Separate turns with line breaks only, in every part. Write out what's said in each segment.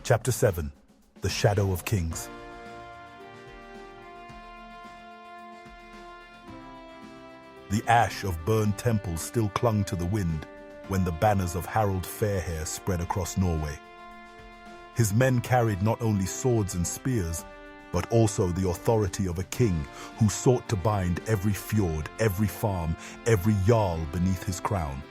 Chapter 7. The Shadow of Kings. The ash of burned temples still clung to the wind when the banners of Harald Fairhair spread across Norway. His men carried not only swords and spears, but also the authority of a king who sought to bind every fjord, every farm, every jarl beneath his crown.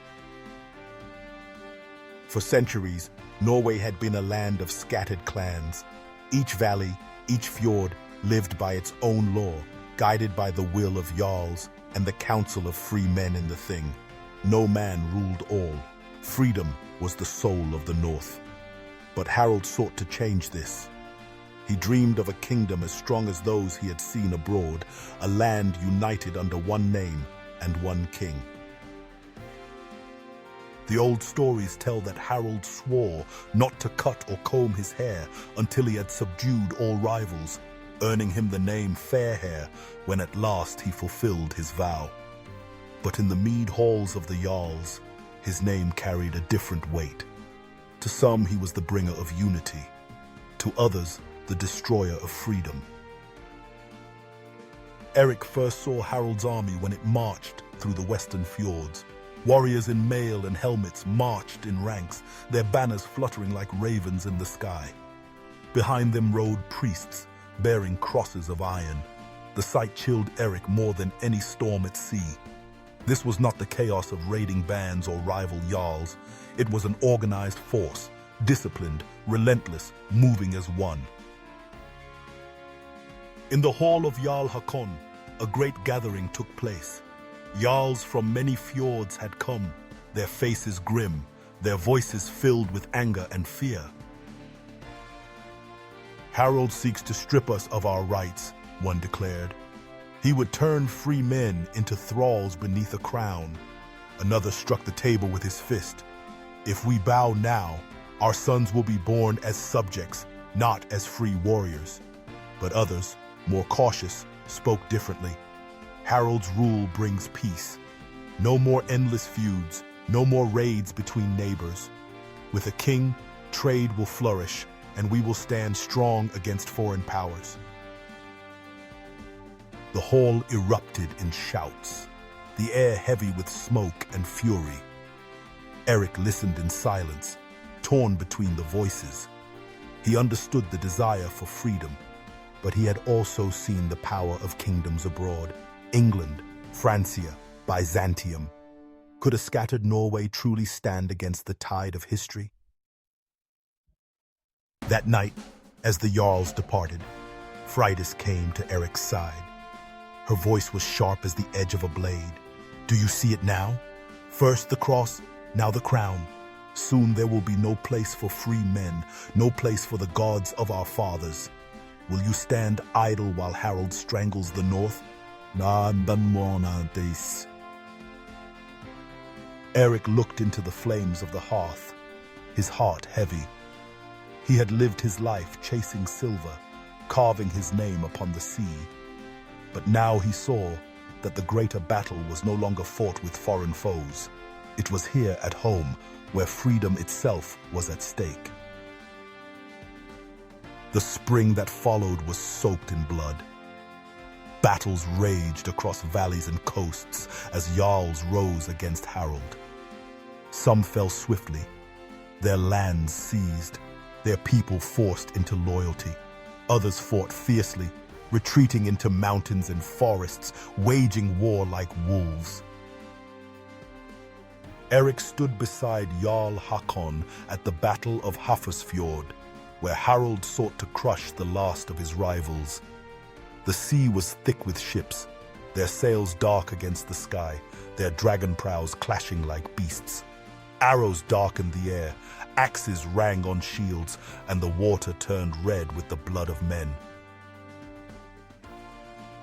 For centuries, Norway had been a land of scattered clans. Each valley, each fjord lived by its own law, guided by the will of jarls and the council of free men in the thing. No man ruled all. Freedom was the soul of the North. But Harald sought to change this. He dreamed of a kingdom as strong as those he had seen abroad, a land united under one name and one king. The old stories tell that Harald swore not to cut or comb his hair until he had subdued all rivals, earning him the name Fairhair when at last he fulfilled his vow. But in the mead halls of the jarls, his name carried a different weight. To some, he was the bringer of unity. To others, the destroyer of freedom. Erik first saw Harald's army when it marched through the western fjords. Warriors in mail and helmets marched in ranks, their banners fluttering like ravens in the sky. Behind them rode priests, bearing crosses of iron. The sight chilled Erik more than any storm at sea. This was not the chaos of raiding bands or rival jarls. It was an organized force, disciplined, relentless, moving as one. In the hall of Jarl Hakon, a great gathering took place. Jarls from many fjords had come, their faces grim, their voices filled with anger and fear. Harald seeks to strip us of our rights, one declared. He would turn free men into thralls beneath a crown. Another struck the table with his fist. If we bow now, our sons will be born as subjects, not as free warriors. But others, more cautious, spoke differently. Harald's rule brings peace. No more endless feuds, no more raids between neighbors. With a king, trade will flourish, and we will stand strong against foreign powers. The hall erupted in shouts, the air heavy with smoke and fury. Erik listened in silence, torn between the voices. He understood the desire for freedom, but he had also seen the power of kingdoms abroad. England, Francia, Byzantium. Could a scattered Norway truly stand against the tide of history? That night, as the jarls departed, Freydis came to Erik's side. Her voice was sharp as the edge of a blade. Do you see it now? First the cross, now the crown. Soon there will be no place for free men, no place for the gods of our fathers. Will you stand idle while Harald strangles the North? Erik looked into the flames of the hearth, his heart heavy. He had lived his life chasing silver, carving his name upon the sea. But now he saw that the greater battle was no longer fought with foreign foes. It was here at home, where freedom itself was at stake. The spring that followed was soaked in blood. Battles raged across valleys and coasts as jarls rose against Harald. Some fell swiftly, their lands seized, their people forced into loyalty. Others fought fiercely, retreating into mountains and forests, waging war like wolves. Erik stood beside Jarl Hakon at the Battle of Hafrsfjord, where Harald sought to crush the last of his rivals. The sea was thick with ships, their sails dark against the sky, their dragon prows clashing like beasts. Arrows darkened the air, axes rang on shields, and the water turned red with the blood of men.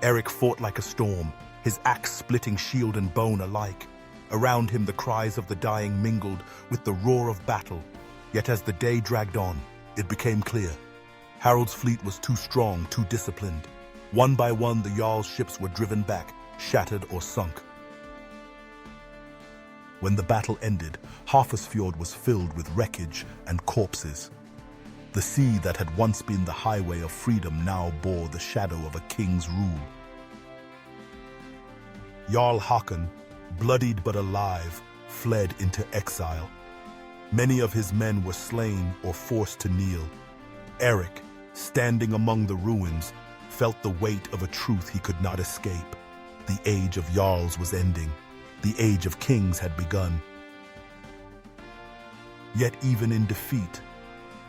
Erik fought like a storm, his axe splitting shield and bone alike. Around him the cries of the dying mingled with the roar of battle. Yet as the day dragged on, it became clear. Harald's fleet was too strong, too disciplined. One by one, the Jarl's ships were driven back, shattered or sunk. When the battle ended, Hafrsfjord was filled with wreckage and corpses. The sea that had once been the highway of freedom now bore the shadow of a king's rule. Jarl Håkon, bloodied but alive, fled into exile. Many of his men were slain or forced to kneel. Erik, standing among the ruins, felt the weight of a truth he could not escape. The age of Jarls was ending. The age of kings had begun. Yet even in defeat,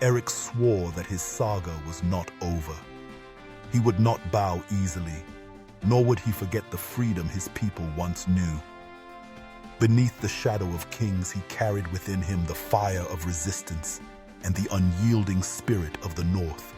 Erik swore that his saga was not over. He would not bow easily, nor would he forget the freedom his people once knew. Beneath the shadow of kings, he carried within him the fire of resistance and the unyielding spirit of the North.